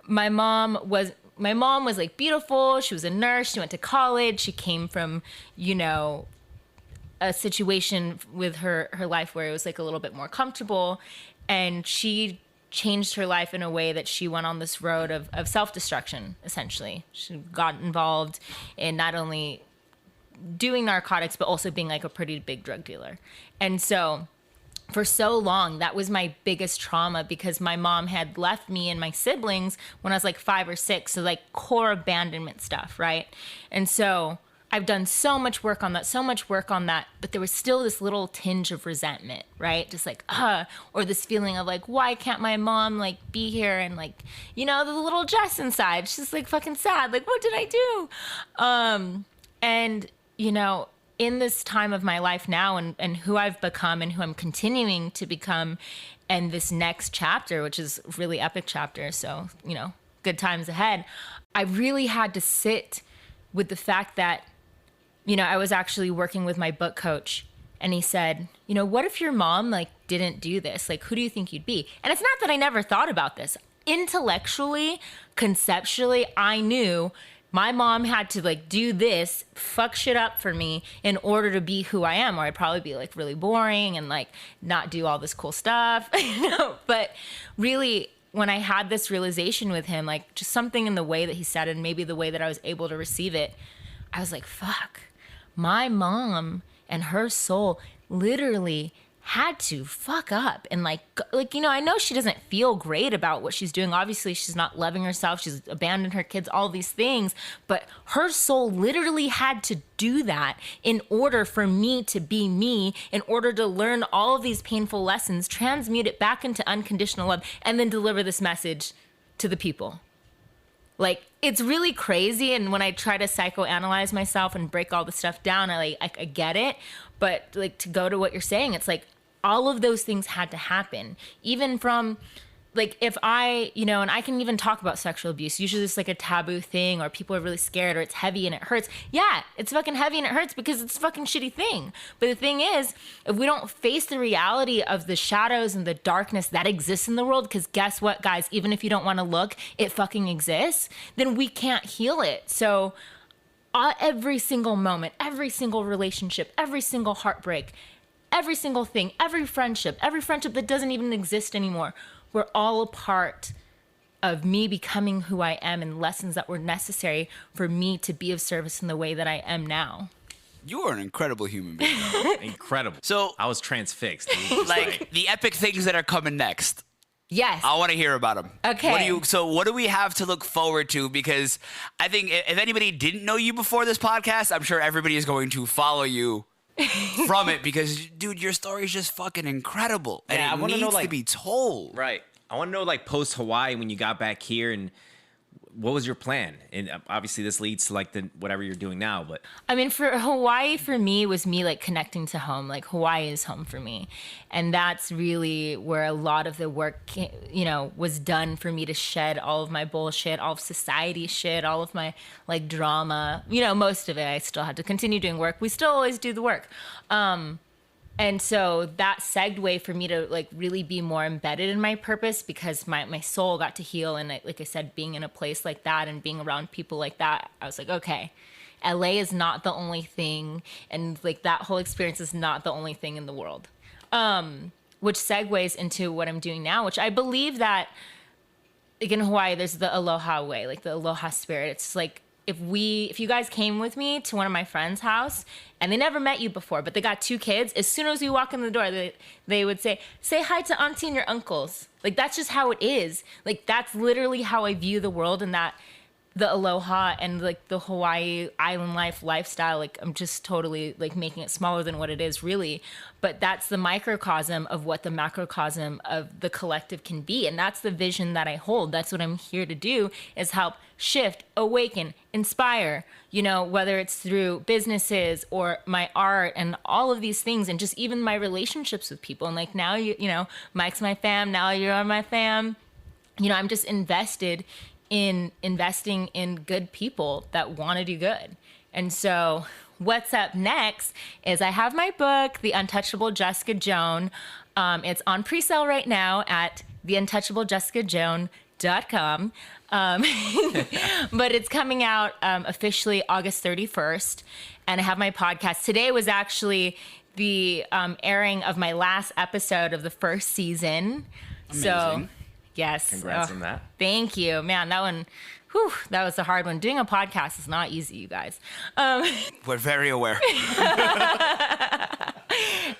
my mom was like beautiful. She was a nurse. She went to college. She came from, you know, a situation with her life where it was like a little bit more comfortable, and she changed her life in a way that she went on this road of self-destruction, essentially. She got involved in not only doing narcotics, but also being like a pretty big drug dealer. And so for so long, that was my biggest trauma, because my mom had left me and my siblings when I was like 5 or 6. So like core abandonment stuff, right? And so I've done so much work on that, but there was still this little tinge of resentment, right? Just like, or this feeling of like, why can't my mom like be here? And like, you know, the little Jess inside, she's like fucking sad. Like, what did I do? And, you know, in this time of my life now, and who I've become and who I'm continuing to become, and this next chapter, which is a really epic chapter. So, you know, good times ahead. I really had to sit with the fact that, you know, I was actually working with my book coach, and he said, you know, what if your mom like didn't do this? Like, who do you think you'd be? And it's not that I never thought about this. Intellectually, conceptually, I knew my mom had to like do this, fuck shit up for me in order to be who I am, or I'd probably be like really boring and like not do all this cool stuff. You know? But really, when I had this realization with him, like just something in the way that he said it and maybe the way that I was able to receive it, I was like, fuck, my mom and her soul literally had to fuck up and like, you know, I know she doesn't feel great about what she's doing. Obviously, she's not loving herself. She's abandoned her kids, all these things. But her soul literally had to do that in order for me to be me, in order to learn all of these painful lessons, transmute it back into unconditional love, and then deliver this message to the people. Like, it's really crazy. And when I try to psychoanalyze myself and break all the stuff down, I get it. But like, to go to what you're saying, it's like all of those things had to happen. Even from like, if I, you know, and I can even talk about sexual abuse. Usually it's like a taboo thing, or people are really scared, or it's heavy and it hurts. Yeah, it's fucking heavy and it hurts because it's a fucking shitty thing. But the thing is, if we don't face the reality of the shadows and the darkness that exists in the world, because guess what, guys, even if you don't want to look, it fucking exists, then we can't heal it. So every single moment, every single relationship, every single heartbreak, every single thing, every friendship that doesn't even exist anymore, we're all a part of me becoming who I am, and lessons that were necessary for me to be of service in the way that I am now. You are an incredible human being. Incredible. So I was transfixed. Dude. like the epic things that are coming next. Yes. I want to hear about them. Okay. What do we have to look forward to? Because I think if anybody didn't know you before this podcast, I'm sure everybody is going to follow you from it, because dude, your story is just fucking incredible, and Yeah, I it wanna needs know, like, to be told. Right. I want to know, like, post Hawaii, when you got back here, and what was your plan? And obviously this leads to like the whatever you're doing now, but I mean, for Hawaii, for me, was me like connecting to home. Like, Hawaii is home for me. And that's really where a lot of the work, you know, was done for me to shed all of my bullshit, all of society shit, all of my like drama. You know, most of it, I still had to continue doing work. We still always do the work. And so that segued for me to like really be more embedded in my purpose, because my soul got to heal. And like I said, being in a place like that and being around people like that, I was like, okay, LA is not the only thing. And like that whole experience is not the only thing in the world. Which segues into what I'm doing now, which I believe that like in Hawaii, there's the aloha way, like the aloha spirit. It's like, if you guys came with me to one of my friends' house and they never met you before, but they got 2 kids, as soon as we walk in the door, they would say hi to auntie and your uncles. Like, that's just how it is. Like, that's literally how I view the world, and that the aloha and like the Hawaii island lifestyle, like I'm just totally like making it smaller than what it is really. But that's the microcosm of what the macrocosm of the collective can be. And that's the vision that I hold. That's what I'm here to do, is help shift, awaken, inspire, you know, whether it's through businesses or my art and all of these things, and just even my relationships with people. And like now, you know, Mike's my fam, now you're my fam. You know, I'm just investing in good people that want to do good. And so what's up next is I have my book, The Untouchable Jessica Joan. It's on pre-sale right now at theuntouchablejessicajoan.com. But it's coming out officially August 31st. And I have my podcast. Today was actually the airing of my last episode of the first season. Amazing. So yes. Congrats on that. Thank you. Man, that one, that was a hard one. Doing a podcast is not easy, you guys. We're very aware.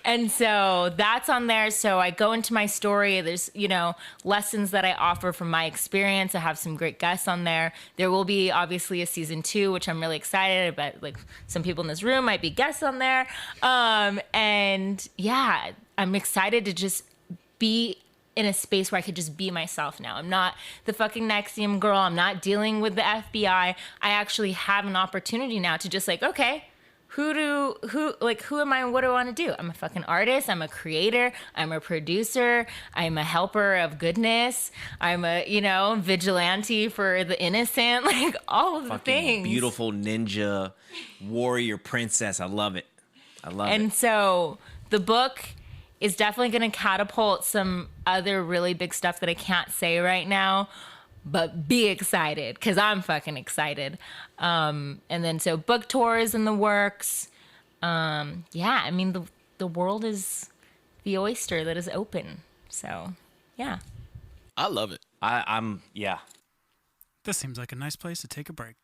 And so that's on there. So I go into my story. There's, you know, lessons that I offer from my experience. I have some great guests on there. There will be obviously a season 2, which I'm really excited about. Like, some people in this room might be guests on there. And yeah, I'm excited to just be in a space where I could just be myself now. I'm not the fucking NXIVM girl. I'm not dealing with the FBI. I actually have an opportunity now to just like, okay, who am I and what do I want to do? I'm a fucking artist. I'm a creator. I'm a producer. I'm a helper of goodness. I'm a, you know, vigilante for the innocent. Like, all of the Fucking things. beautiful ninja warrior princess. I love it. And so the book is definitely going to catapult some other really big stuff that I can't say right now, but be excited, because I'm fucking excited. And then so book tours in the works. Yeah, I mean, the world is the oyster that is open. So, yeah. I love it. I'm yeah. This seems like a nice place to take a break.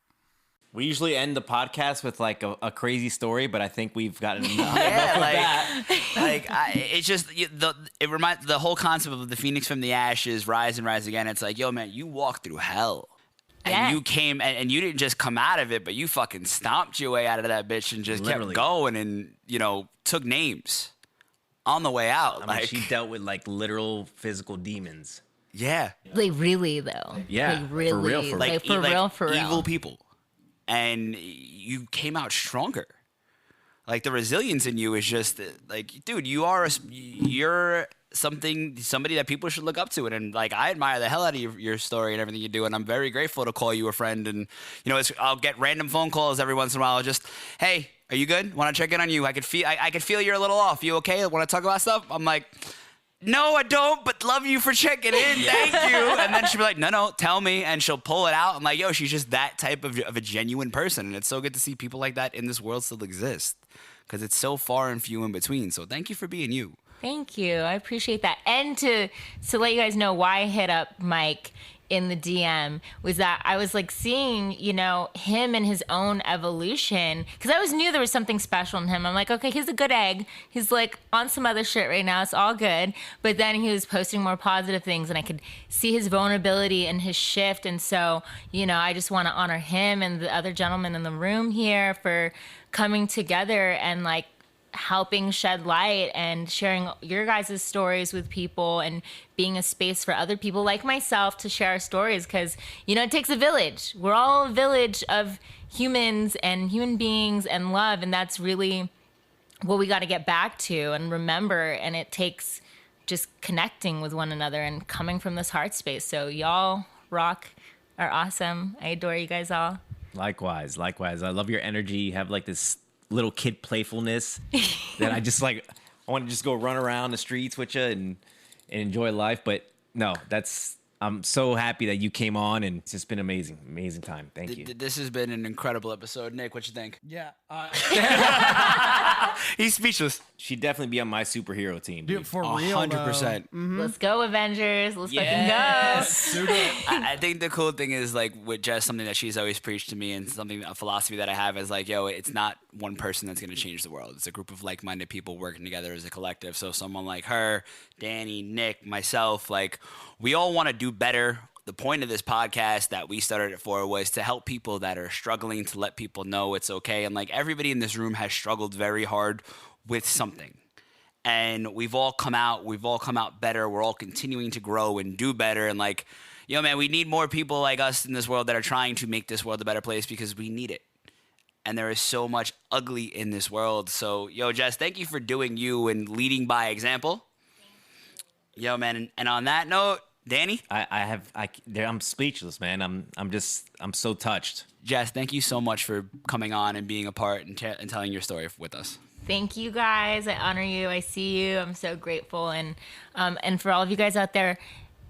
We usually end the podcast with like a crazy story, but I think we've gotten enough Yeah, of like, that. it's just it reminds the whole concept of the phoenix from the ashes, rise and rise again. It's like, yo, man, you walked through hell, and Yeah. you came and you didn't just come out of it, but you fucking stomped your way out of that bitch and just Literally. kept going and took names on the way out. I mean, she dealt with like literal physical demons. Yeah, Like really though. Yeah, Like really. for real, for real. Like for real, for real. evil people, and you came out stronger. Like the resilience in you is just like, dude, you're somebody that people should look up to, and like I admire the hell out of your story and everything you do, and I'm very grateful to call you a friend. And I'll get random phone calls every once in a while, just, hey, are you good? Want to check in on you? I could feel you're a little off. You okay? Want to talk about stuff? I'm like, no, I don't, but love you for checking in. Thank you. And then she'll be like, no, tell me. And she'll pull it out. I'm like, yo, she's just that type of a genuine person. And it's so good to see people like that in this world still exist, because it's so far and few in between. So thank you for being you. Thank you. I appreciate that. And to let you guys know why I hit up Mike in the DM was that I was like seeing, him and his evolution evolution, because I always knew there was something special in him. I'm like, okay, he's a good egg. He's like on some other shit right now. It's all good. But then he was posting more positive things, and I could see his vulnerability and his shift. And so, I just want to honor him and the other gentlemen in the room here for coming together and like helping shed light and sharing your guys' stories with people and being a space for other people like myself to share our stories, because it takes a village. We're all a village of humans and human beings and love, and that's really what we got to get back to and remember. And it takes just connecting with one another and coming from this heart space. So y'all rock, are awesome. I adore you guys all. Likewise. I love your energy. You have like this little kid playfulness that I just like. I want to just go run around the streets with you and enjoy life. But no, I'm so happy that you came on, and it's just been amazing time. Thank you. This has been an incredible episode. Nick, what you think? Yeah. He's speechless. She'd definitely be on my superhero team. Dude, Dude. for real, 100%. Let's go, Avengers. Let's Yes. fucking go. I think the cool thing is, like, with Jess, something that she's always preached to me, and a philosophy that I have is like, yo, it's not one person that's going to change the world. It's a group of like-minded people working together as a collective. So someone like her, Danny, Nick, myself, like, we all want to do better. The point of this podcast that we started it for was to help people that are struggling, to let people know it's okay. And like, everybody in this room has struggled very hard with something. And we've all come out better. We're all continuing to grow and do better. And like, man, we need more people like us in this world that are trying to make this world a better place, because we need it. And there is so much ugly in this world. So, Jess, thank you for doing you and leading by example. Man, and on that note, Danny? I'm speechless, man. I'm so touched. Jess, thank you so much for coming on and being a part and telling your story with us. Thank you guys. I honor you. I see you. I'm so grateful. And for all of you guys out there,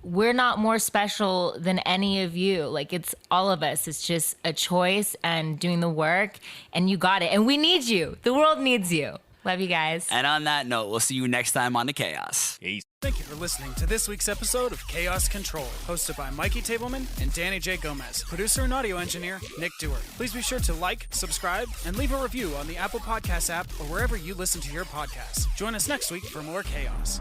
we're not more special than any of you. Like, it's all of us. It's just a choice and doing the work, and you got it. And we need you. The world needs you. Love you guys. And on that note, we'll see you next time on The Chaos. Peace. Thank you for listening to this week's episode of Chaos Control, hosted by Mikey Tableman and Danny J. Gomez, producer and audio engineer Nick Dewar. Please be sure to like, subscribe, and leave a review on the Apple Podcasts app or wherever you listen to your podcasts. Join us next week for more chaos.